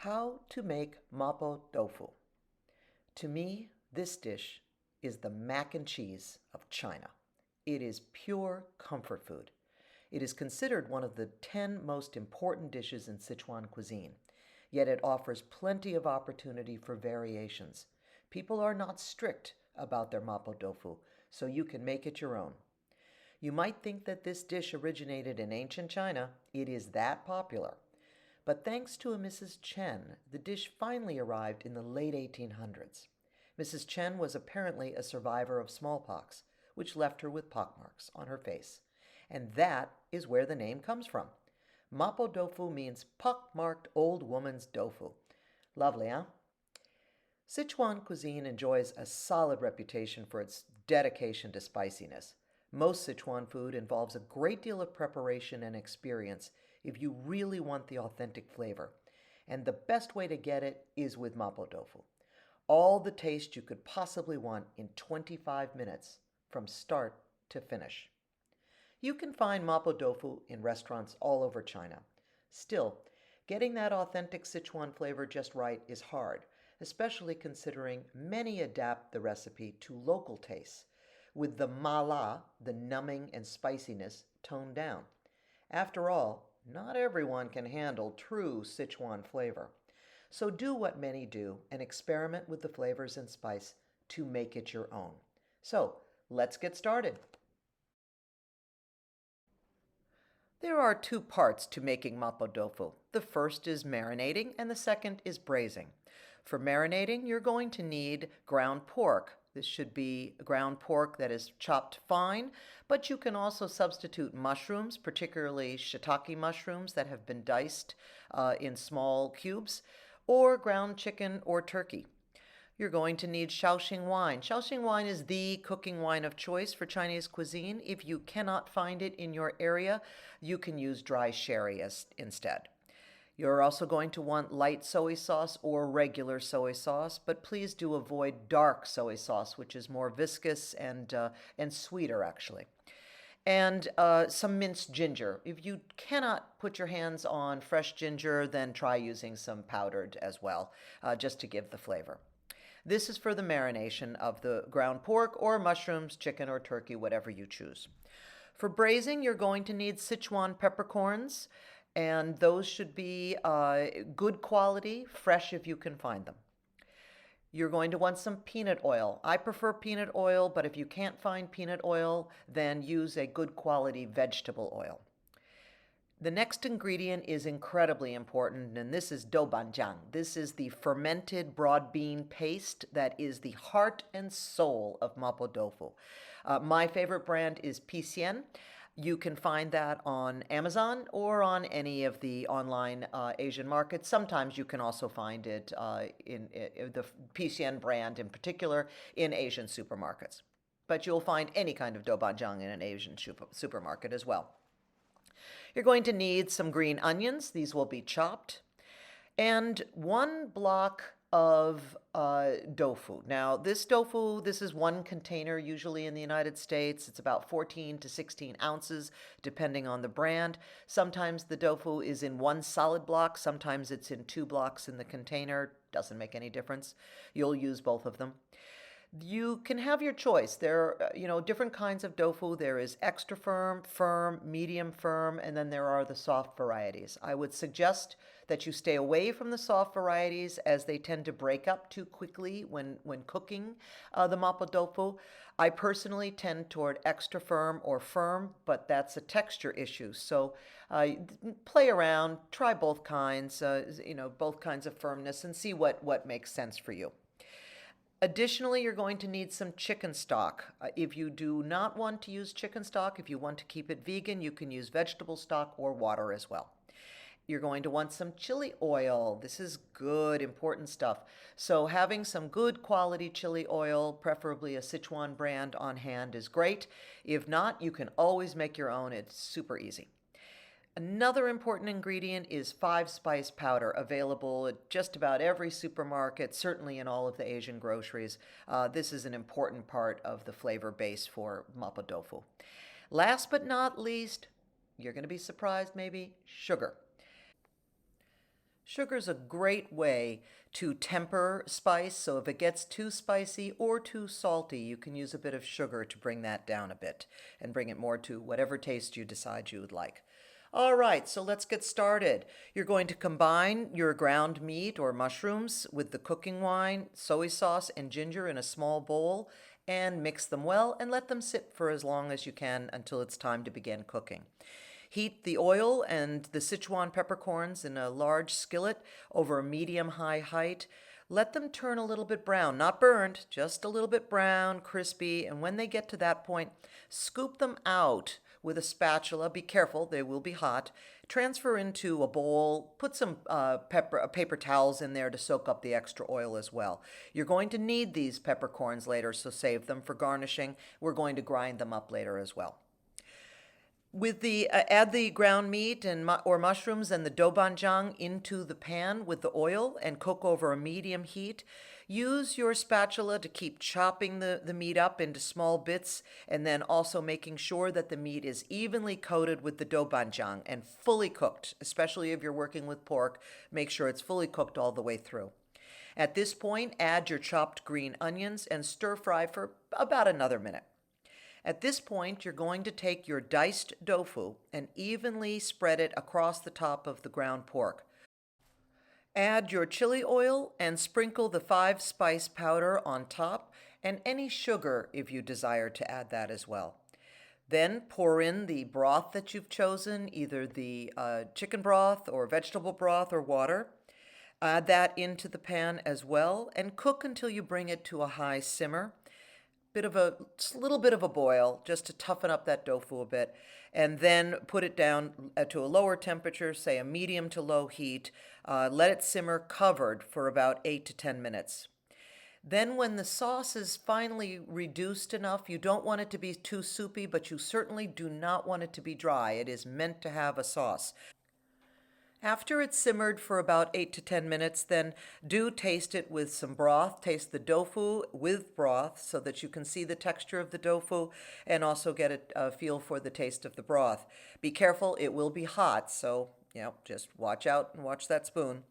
How to make Mapo Tofu. To me, this dish is the mac and cheese of China. It is pure comfort food. It is considered one of the 10 most important dishes in Sichuan cuisine, yet it offers plenty of opportunity for variations. People are not strict about their Mapo Tofu, so you can make it your own. You might think that this dish originated in ancient China. It is that popular. But thanks to a Mrs. Chen, the dish finally arrived in the late 1800s. Mrs. Chen was apparently a survivor of smallpox, which left her with pockmarks on her face. And that is where the name comes from. Mapo Tofu means pockmarked old woman's tofu. Lovely, huh? Sichuan cuisine enjoys a solid reputation for its dedication to spiciness. Most Sichuan food involves a great deal of preparation and experience if you really want the authentic flavor. And the best way to get it is with Mapo Tofu. All the taste you could possibly want in 25 minutes from start to finish. You can find Mapo Tofu in restaurants all over China. Still, getting that authentic Sichuan flavor just right is hard, especially considering many adapt the recipe to local tastes, with the mala, the numbing and spiciness, toned down. After all, not everyone can handle true Sichuan flavor. So do what many do and experiment with the flavors and spice to make it your own. So let's get started. There are two parts to making Mapo Tofu. The first is marinating and the second is braising. For marinating, you're going to need ground pork. This should be ground pork that is chopped fine, but you can also substitute mushrooms, particularly shiitake mushrooms that have been diced in small cubes, or ground chicken or turkey. You're going to need Shaoxing wine. Shaoxing wine is the cooking wine of choice for Chinese cuisine. If you cannot find it in your area, you can use dry sherry instead. You're also going to want light soy sauce or regular soy sauce, but please do avoid dark soy sauce, which is more viscous and sweeter actually. And some minced ginger. If you cannot put your hands on fresh ginger, then try using some powdered as well, just to give the flavor. This is for the marination of the ground pork or mushrooms, chicken or turkey, whatever you choose. For braising, you're going to need Sichuan peppercorns, and those should be good quality, fresh if you can find them. You're going to want some peanut oil. I prefer peanut oil, but if you can't find peanut oil, then use a good quality vegetable oil. The next ingredient is incredibly important, and this is doubanjiang. This is the fermented broad bean paste that is the heart and soul of Mapo Tofu. My favorite brand is Pisien. You can find that on Amazon or on any of the online Asian markets. Sometimes you can also find it in the Pisien brand in particular in Asian supermarkets. But you'll find any kind of doubanjiang in an Asian supermarket as well. You're going to need some green onions. These will be chopped. And 1 block of tofu. Now, this tofu, this is one container usually in the United States. It's about 14 to 16 ounces, depending on the brand. Sometimes the tofu is in one solid block. Sometimes it's in 2 blocks in the container. Doesn't make any difference. You'll use both of them. You can have your choice. There are, different kinds of tofu. There is extra firm, firm, medium firm, and then there are the soft varieties. I would suggest that you stay away from the soft varieties as they tend to break up too quickly when cooking the Mapo Tofu. I personally tend toward extra firm or firm, but that's a texture issue. So play around, try both kinds, both kinds of firmness, and see what makes sense for you. Additionally, you're going to need some chicken stock. If you do not want to use chicken stock, if you want to keep it vegan, you can use vegetable stock or water as well. You're going to want some chili oil. This is good, important stuff. So having some good quality chili oil, preferably a Sichuan brand, on hand is great. If not, you can always make your own. It's super easy. Another important ingredient is 5-spice powder, available at just about every supermarket, certainly in all of the Asian groceries. This is an important part of the flavor base for Mapo Tofu. Last but not least, you're going to be surprised maybe, sugar. Sugar's a great way to temper spice, so if it gets too spicy or too salty, you can use a bit of sugar to bring that down a bit and bring it more to whatever taste you decide you would like. All right, so let's get started. You're going to combine your ground meat or mushrooms with the cooking wine, soy sauce, and ginger in a small bowl and mix them well and let them sit for as long as you can until it's time to begin cooking. Heat the oil and the Sichuan peppercorns in a large skillet over a medium-high height. Let them turn a little bit brown, not burned, just a little bit brown, crispy, and when they get to that point, scoop them out with a spatula. Be careful, they will be hot. Transfer into a bowl, put some paper towels in there to soak up the extra oil as well. You're going to need these peppercorns later, so save them for garnishing. We're going to grind them up later as well. With the add the ground meat and or mushrooms and the doubanjiang into the pan with the oil and cook over a medium heat. Use your spatula to keep chopping the meat up into small bits and then also making sure that the meat is evenly coated with the doubanjiang and fully cooked, especially if you're working with pork. Make sure it's fully cooked all the way through. At this point, add your chopped green onions and stir fry for about another minute. At this point, you're going to take your diced tofu and evenly spread it across the top of the ground pork. Add your chili oil and sprinkle the 5-spice powder on top and any sugar if you desire to add that as well. Then pour in the broth that you've chosen, either the chicken broth or vegetable broth or water. Add that into the pan as well and cook until you bring it to a high simmer. Little bit of a boil just to toughen up that tofu a bit, and then put it down to a lower temperature, say a medium to low heat. Let it simmer covered for about 8 to 10 minutes. Then when the sauce is finally reduced enough, you don't want it to be too soupy, but you certainly do not want it to be dry. It is meant to have a sauce. After it's simmered for about 8 to 10 minutes, then do taste it with some broth. Taste the tofu with broth so that you can see the texture of the tofu and also get a feel for the taste of the broth. Be careful, it will be hot, so just watch out and watch that spoon.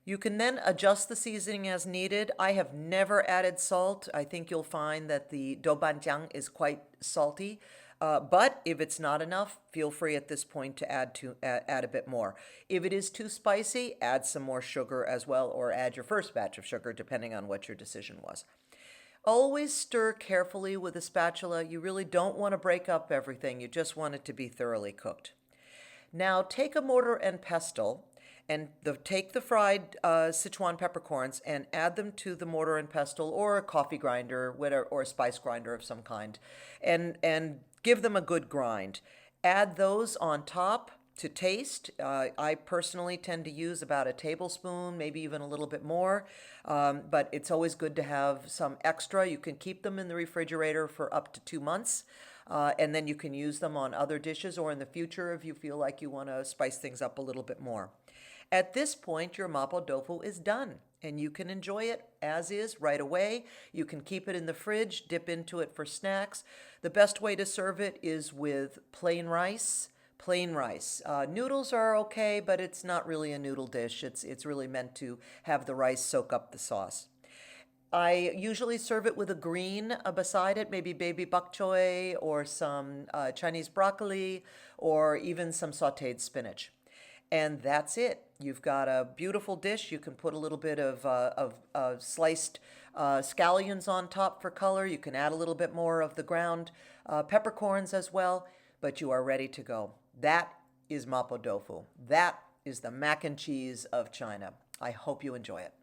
You can then adjust the seasoning as needed. I have never added salt. I think you'll find that the doubanjiang is quite salty. But if it's not enough, feel free at this point to add a bit more. If it is too spicy, add some more sugar as well, or add your first batch of sugar, depending on what your decision was. Always stir carefully with a spatula. You really don't want to break up everything. You just want it to be thoroughly cooked. Now take a mortar and pestle and take the fried Sichuan peppercorns and add them to the mortar and pestle or a coffee grinder, whatever, or a spice grinder of some kind, and give them a good grind. Add those on top to taste. I personally tend to use about a tablespoon, maybe even a little bit more, but it's always good to have some extra. You can keep them in the refrigerator for up to 2 months. And then you can use them on other dishes or in the future if you feel like you want to spice things up a little bit more. At this point, your Mapo Tofu is done, and you can enjoy it as is right away. You can keep it in the fridge, dip into it for snacks. The best way to serve it is with plain rice. Noodles are okay, but it's not really a noodle dish. It's really meant to have the rice soak up the sauce. I usually serve it with a green beside it, maybe baby bok choy or some Chinese broccoli or even some sautéed spinach. And that's it. You've got a beautiful dish. You can put a little bit of sliced scallions on top for color. You can add a little bit more of the ground peppercorns as well, but you are ready to go. That is Mapo Tofu. That is the mac and cheese of China. I hope you enjoy it.